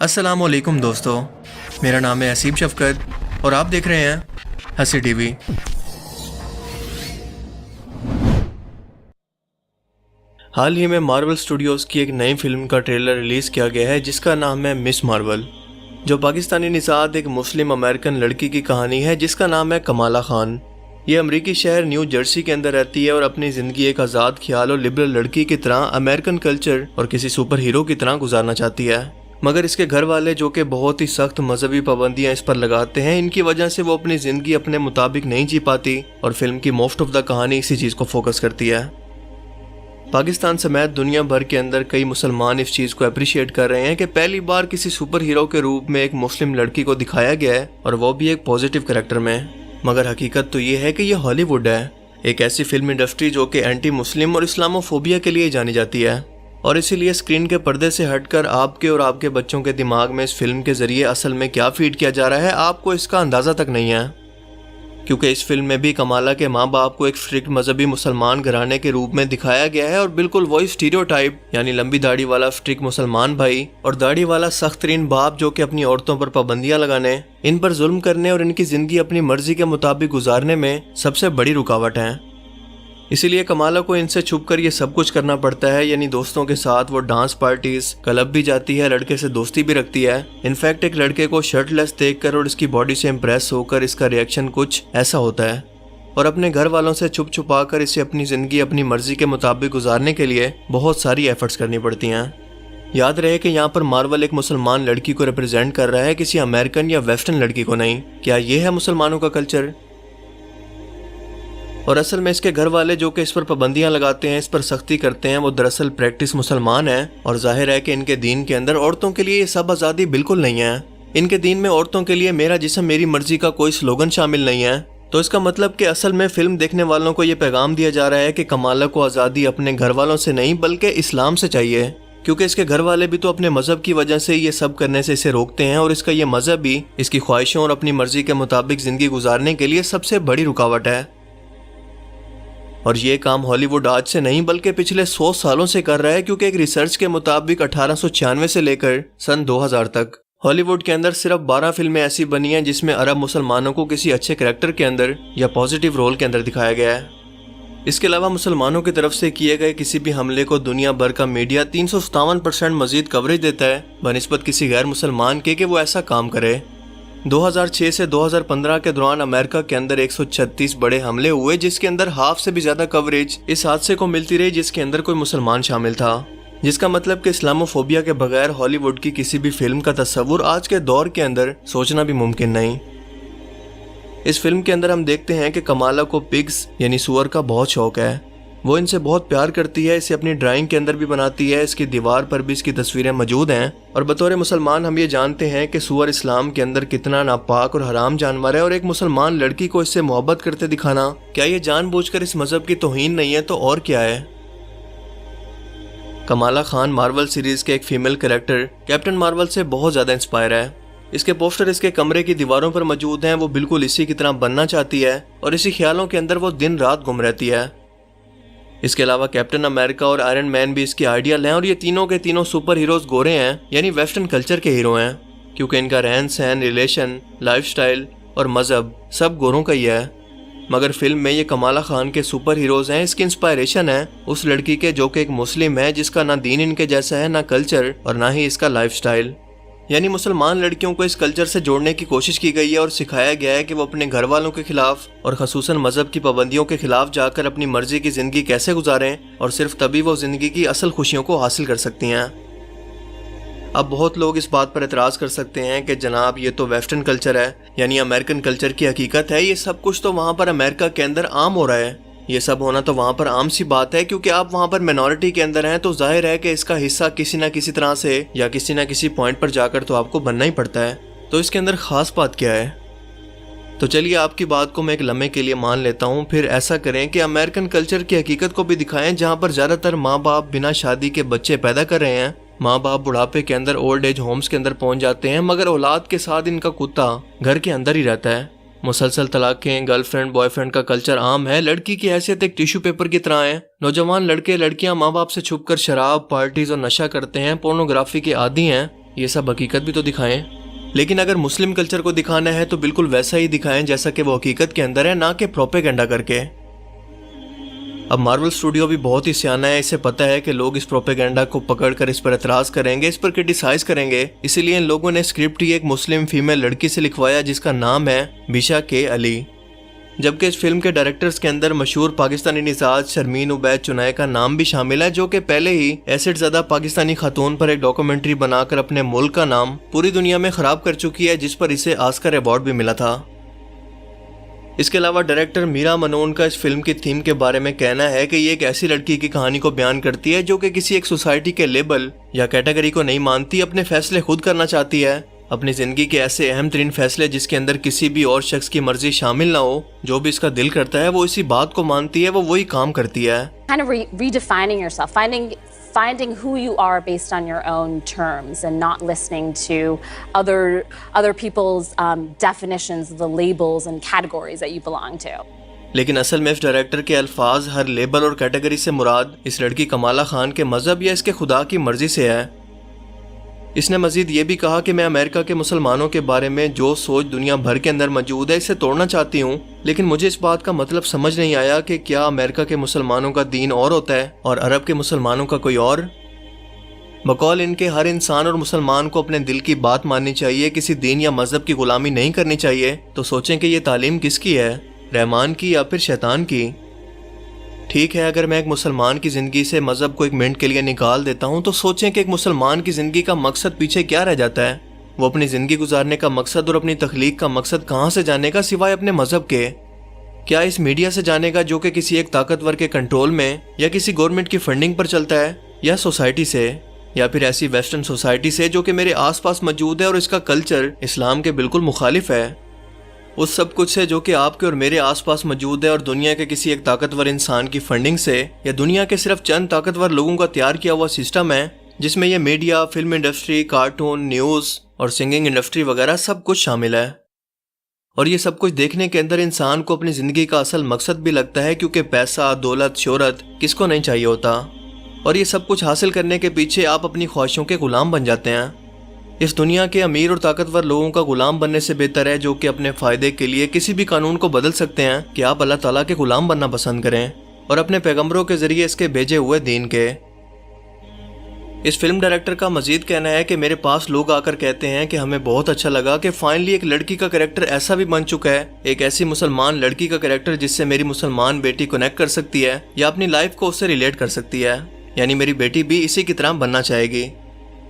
अस्सलाम वालेकुम दोस्तों, मेरा नाम है असीम शफकत और आप देख रहे हैं हंसी टीवी। हाल ही में मार्वल स्टूडियोज़ की एक नई फिल्म का ट्रेलर रिलीज़ किया गया है जिसका नाम है मिस मार्वल, जो पाकिस्तानी निषाद एक मुस्लिम अमेरिकन लड़की की कहानी है जिसका नाम है कमाला खान। ये अमेरिकी शहर न्यू जर्सी के अंदर रहती है और अपनी ज़िंदगी एक आज़ाद ख्याल और लिबरल लड़की की तरह अमेरिकन कल्चर और किसी सुपर हीरो की तरह गुजारना चाहती है। मगर इसके घर वाले जो कि बहुत ही सख्त मजहबी पाबंदियां इस पर लगाते हैं, इनकी वजह से वो अपनी ज़िंदगी अपने मुताबिक नहीं जी पाती और फिल्म की मोस्ट ऑफ द कहानी इसी चीज़ को फोकस करती है। पाकिस्तान समेत दुनिया भर के अंदर कई मुसलमान इस चीज़ को अप्रिशिएट कर रहे हैं कि पहली बार किसी सुपर हीरो के रूप में एक मुस्लिम लड़की को दिखाया गया है और वो भी एक पॉजिटिव कैरेक्टर में। मगर हकीकत तो ये है कि ये हॉलीवुड है, एक ऐसी फिल्म इंडस्ट्री जो कि एंटी मुस्लिम और इस्लामोफोबिया के लिए जानी जाती है, और इसीलिए स्क्रीन के पर्दे से हटकर आपके और आपके बच्चों के दिमाग में इस फिल्म के ज़रिए असल में क्या फीड किया जा रहा है आपको इसका अंदाज़ा तक नहीं है। क्योंकि इस फिल्म में भी कमाला के माँ बाप को एक स्ट्रिक्ट मजहबी मुसलमान घराने के रूप में दिखाया गया है और बिल्कुल वही स्टीरियोटाइप, यानी लंबी दाढ़ी वाला स्ट्रिक्ट मुसलमान भाई और दाढ़ी वाला सख्त तरीन बाप जो कि अपनी औरतों पर पाबंदियां लगाने, इन पर जुल्म करने और इनकी ज़िंदगी अपनी मर्जी के मुताबिक गुजारने में सबसे बड़ी रुकावट है। इसीलिए कमाला को इनसे छुपकर ये सब कुछ करना पड़ता है, यानी दोस्तों के साथ वो डांस पार्टीज, क्लब भी जाती है, लड़के से दोस्ती भी रखती है। इनफैक्ट एक लड़के को शर्टलेस देखकर और इसकी बॉडी से इम्प्रेस होकर इसका रिएक्शन कुछ ऐसा होता है, और अपने घर वालों से छुप छुपा कर इसे अपनी ज़िंदगी अपनी मर्जी के मुताबिक गुजारने के लिए बहुत सारी एफर्ट्स करनी पड़ती हैं। याद रहे कि यहाँ पर मार्वल एक मुसलमान लड़की को रिप्रेजेंट कर रहा है, किसी अमेरिकन या वेस्टर्न लड़की को नहीं। क्या ये है मुसलमानों का कल्चर? और असल में इसके घर वाले जो कि इस पर पाबंदियां लगाते हैं, इस पर सख्ती करते हैं, वो दरअसल प्रैक्टिस मुसलमान हैं, और जाहिर है कि इनके दीन के अंदर औरतों के लिए ये सब आज़ादी बिल्कुल नहीं है। इनके दीन में औरतों के लिए मेरा जिस्म मेरी मर्जी का कोई स्लोगन शामिल नहीं है। तो इसका मतलब कि असल में फिल्म देखने वालों को ये पैगाम दिया जा रहा है कि कमाला को आज़ादी अपने घर वालों से नहीं बल्कि इस्लाम से चाहिए, क्योंकि इसके घर वाले भी तो अपने मज़हब की वजह से ये सब करने से इसे रोकते हैं, और इसका ये मज़हब भी इसकी ख्वाहिशों और अपनी मर्जी के मुताबिक ज़िंदगी गुजारने के लिए सबसे बड़ी रुकावट है। और ये काम हॉलीवुड आज से नहीं बल्कि पिछले 100 सालों से कर रहा है, क्योंकि एक रिसर्च के मुताबिक 1896 से लेकर सन 2000 तक हॉलीवुड के अंदर सिर्फ 12 फिल्में ऐसी बनी हैं जिसमें अरब मुसलमानों को किसी अच्छे कैरेक्टर के अंदर या पॉजिटिव रोल के अंदर दिखाया गया है। इसके अलावा मुसलमानों की तरफ से किए गए किसी भी हमले को दुनिया भर का मीडिया 357% मजीद कवरेज देता है बनिस्बत किसी गैर मुसलमान के कि वो ऐसा काम करे। 2006 से 2015 के दौरान अमेरिका के अंदर 136 बड़े हमले हुए, जिसके अंदर हाफ से भी ज्यादा कवरेज इस हादसे को मिलती रही जिसके अंदर कोई मुसलमान शामिल था, जिसका मतलब कि इस्लामोफोबिया के बगैर हॉलीवुड की किसी भी फिल्म का तस्वुर आज के दौर के अंदर सोचना भी मुमकिन नहीं। इस फिल्म के अंदर हम देखते हैं कि कमाला को पिग्स यानी सूअर का बहुत शौक है, वो इनसे बहुत प्यार करती है, इसे अपनी ड्राइंग के अंदर भी बनाती है, इसकी दीवार पर भी इसकी तस्वीरें मौजूद हैं। और बतौर मुसलमान हम ये जानते हैं कि सूअर इस्लाम के अंदर कितना नापाक और हराम जानवर है, और एक मुसलमान लड़की को इससे मोहब्बत करते दिखाना क्या ये जानबूझकर इस मजहब की तौहीन नहीं है तो और क्या है। कमाला खान मार्वल सीरीज के एक फीमेल कैरेक्टर कैप्टन मार्वल से बहुत ज्यादा इंस्पायर है। इसके पोस्टर इसके कमरे की दीवारों पर मौजूद हैं, वो बिल्कुल इसी की तरह बनना चाहती है और इसी ख्यालों के अंदर वो दिन रात गुम रहती है। इसके अलावा कैप्टन अमेरिका और आयरन मैन भी इसकी आइडियल हैं, और ये तीनों के तीनों सुपर हीरोज गोरे हैं, यानी वेस्टर्न कल्चर के हीरो हैं, क्योंकि इनका रहन सहन, रिलेशन, लाइफस्टाइल और मजहब सब गोरों का ही है। मगर फिल्म में ये कमाला खान के सुपर हीरोज हैं, इसकी इंस्पायरेशन है उस लड़की के जो कि एक मुस्लिम है, जिसका ना दीन इनके जैसा है, ना कल्चर और ना ही इसका लाइफस्टाइल। यानी मुसलमान लड़कियों को इस कल्चर से जोड़ने की कोशिश की गई है और सिखाया गया है कि वो अपने घर वालों के खिलाफ और खसूसन मजहब की पाबंदियों के खिलाफ जाकर अपनी मर्जी की जिंदगी कैसे गुजारें, और सिर्फ तभी वो जिंदगी की असल खुशियों को हासिल कर सकती हैं। अब बहुत लोग इस बात पर एतराज कर सकते हैं कि जनाब ये तो वेस्टर्न कल्चर है, यानी अमेरिकन कल्चर की हकीकत है, ये सब कुछ तो वहाँ पर अमेरिका के अंदर आम हो रहा है, ये सब होना तो वहाँ पर आम सी बात है, क्योंकि आप वहाँ पर मिनॉरिटी के अंदर हैं तो जाहिर है कि इसका हिस्सा किसी ना किसी तरह से या किसी ना किसी पॉइंट पर जाकर तो आपको बनना ही पड़ता है। तो इसके अंदर खास बात क्या है? तो चलिए आपकी बात को मैं एक लम्हे के लिए मान लेता हूँ, फिर ऐसा करें कि अमेरिकन कल्चर की हकीकत को भी दिखाएं, जहाँ पर ज़्यादातर माँ बाप बिना शादी के बच्चे पैदा कर रहे हैं। माँ बाप बुढ़ापे के अंदर ओल्ड एज होम्स के अंदर पहुँच जाते हैं, मगर औलाद के साथ इनका कुत्ता घर के अंदर ही रहता है। मुसलसल तलाक़ें, गर्लफ्रेंड बॉयफ्रेंड का कल्चर आम है, लड़की की हैसियत एक टिश्यू पेपर की तरह है। नौजवान लड़के लड़कियां माँ बाप से छुपकर शराब, पार्टीज और नशा करते हैं, पोर्नोग्राफी के आदी हैं, ये सब हकीकत भी तो दिखाएं। लेकिन अगर मुस्लिम कल्चर को दिखाना है तो बिल्कुल वैसा ही दिखाएं जैसा कि वो हकीकत के अंदर है, ना कि प्रोपेगेंडा करके। अब मार्वल स्टूडियो भी बहुत ही सियाना है, इसे पता है कि लोग इस प्रोपेगेंडा को पकड़कर इस पर एतराज़ करेंगे, इस पर क्रिटिसाइज करेंगे। इसीलिए इन लोगों ने स्क्रिप्ट ही एक मुस्लिम फीमेल लड़की से लिखवाया जिसका नाम है बिशा के अली। जबकि इस फिल्म के डायरेक्टर्स के अंदर मशहूर पाकिस्तानी निजाज शर्मीन उबैद चुनाय का नाम भी शामिल है, जो कि पहले ही एसिड ज़दा पाकिस्तानी खातून पर एक डॉक्यूमेंट्री बनाकर अपने मुल्क का नाम पूरी दुनिया में ख़राब कर चुकी है, जिस पर इसे ऑस्कर अवार्ड भी मिला था। इसके अलावा डायरेक्टर मीरा मनोन का इस फिल्म की थीम के बारे में कहना है कि ये एक ऐसी लड़की की कहानी को बयान करती है जो कि किसी एक सोसाइटी के लेबल या कैटेगरी को नहीं मानती, अपने फैसले खुद करना चाहती है, अपनी ज़िंदगी के ऐसे अहम तरीन फैसले जिसके अंदर किसी भी और शख्स की मर्जी शामिल ना हो, जो भी इसका दिल करता है वो इसी बात को मानती है, वो वही काम करती है। Kind of redefining yourself, finding who you are based on your own terms and not listening to other people's definitions, the labels and categories that you belong to. लेकिन असल में इस डायरेक्टर के अल्फाज हर लेबल और कैटेगरी से मुराद इस लड़की कमाला खान के मजहब या इसके खुदा की मर्जी से है। इसने मजीद ये भी कहा कि मैं अमेरिका के मुसलमानों के बारे में जो सोच दुनिया भर के अंदर मौजूद है इसे तोड़ना चाहती हूँ, लेकिन मुझे इस बात का मतलब समझ नहीं आया कि क्या अमेरिका के मुसलमानों का दीन और होता है और अरब के मुसलमानों का कोई और। बकौल इनके हर इंसान और मुसलमान को अपने दिल की बात माननी चाहिए, किसी दीन या मजहब की गुलामी नहीं करनी चाहिए। तो सोचें कि ये तालीम किसकी है, रहमान की या फिर शैतान की। ठीक है, अगर मैं एक मुसलमान की ज़िंदगी से मज़हब को एक मिनट के लिए निकाल देता हूँ तो सोचें कि एक मुसलमान की ज़िंदगी का मकसद पीछे क्या रह जाता है। वो अपनी ज़िंदगी गुजारने का मकसद और अपनी तख्लीक का मकसद कहाँ से जानेगा सिवाय अपने मज़हब के? क्या इस मीडिया से जानेगा जो कि किसी एक ताकतवर के कंट्रोल में या किसी गवर्नमेंट की फंडिंग पर चलता है, या सोसाइटी से, या फिर ऐसी वेस्टर्न सोसाइटी से जो कि मेरे आसपास मौजूद है और इसका कल्चर इस्लाम के बिल्कुल मुखालिफ है? उस सब कुछ से जो कि आपके और मेरे आसपास मौजूद है और दुनिया के किसी एक ताकतवर इंसान की फंडिंग से या दुनिया के सिर्फ चंद ताकतवर लोगों का तैयार किया हुआ सिस्टम है, जिसमें ये media, film industry, cartoon, news और सिंगिंग इंडस्ट्री वगैरह सब कुछ शामिल है। और ये सब कुछ देखने के अंदर इंसान को अपनी ज़िंदगी का असल मकसद भी लगता है, क्योंकि पैसा, दौलत, शोहरत किसको नहीं चाहिए होता। और ये सब कुछ हासिल करने के पीछे आप अपनी ख्वाहिशों के गुलाम बन जाते हैं। इस दुनिया के अमीर और ताकतवर लोगों का गुलाम बनने से बेहतर है जो कि अपने फ़ायदे के लिए किसी भी कानून को बदल सकते हैं कि आप अल्लाह ताला के गुलाम बनना पसंद करें और अपने पैगंबरों के ज़रिए इसके भेजे हुए दीन के। इस फिल्म डायरेक्टर का मजीद कहना है कि मेरे पास लोग आकर कहते हैं कि हमें बहुत अच्छा लगा कि फाइनली एक लड़की का कैरेक्टर ऐसा भी बन चुका है, एक ऐसी मुसलमान लड़की का कैरेक्टर जिससे मेरी मुसलमान बेटी कनेक्ट कर सकती है या अपनी लाइफ को उससे रिलेट कर सकती है, यानी मेरी बेटी भी इसी की तरह बनना चाहेगी।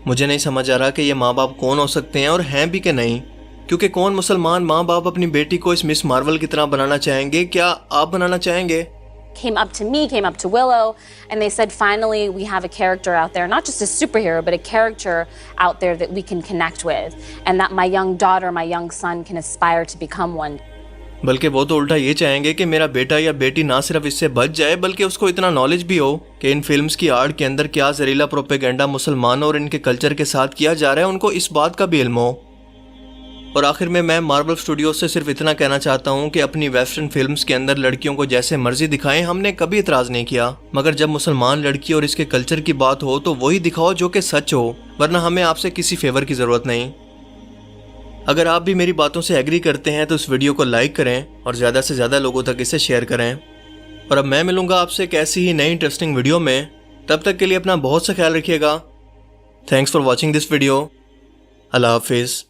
मुझे नहीं समझ आ रहा कि ये माँ बाप कौन हो सकते हैं और हैं भी कि नहीं, क्योंकि कौन मुसलमान माँ बाप अपनी बेटी को इस मिस मार्वल की तरह बनाना चाहेंगे? क्या आप बनाना चाहेंगे? Came up to me, came up to Willow, and they said, finally, we have a character out there, not just a superhero, but a character out there that we can connect with, and that my young daughter, my young son can aspire to become one. बल्कि वो तो उल्टा ये चाहेंगे कि मेरा बेटा या बेटी ना सिर्फ इससे बच जाए बल्कि उसको इतना नॉलेज भी हो कि इन फिल्म्स की आड़ के अंदर क्या जहरीला प्रोपेगेंडा मुसलमानों और इनके कल्चर के साथ किया जा रहा है, उनको इस बात का भी इल्म हो। और आखिर में मैं मार्वल स्टूडियो से सिर्फ इतना कहना चाहता हूँ कि अपनी वेस्टर्न फिल्म्स के अंदर लड़कियों को जैसे मर्जी दिखाएं, हमने कभी इतराज़ नहीं किया, मगर जब मुसलमान लड़की और इसके कल्चर की बात हो तो वही दिखाओ जो कि सच हो, वरना हमें आपसे किसी फेवर की ज़रूरत नहीं। अगर आप भी मेरी बातों से एग्री करते हैं तो इस वीडियो को लाइक करें और ज़्यादा से ज़्यादा लोगों तक इसे शेयर करें। और अब मैं मिलूँगा आपसे एक ऐसी ही नई इंटरेस्टिंग वीडियो में, तब तक के लिए अपना बहुत सा ख्याल रखिएगा। Thanks for watching this video. Allah हाफिज़।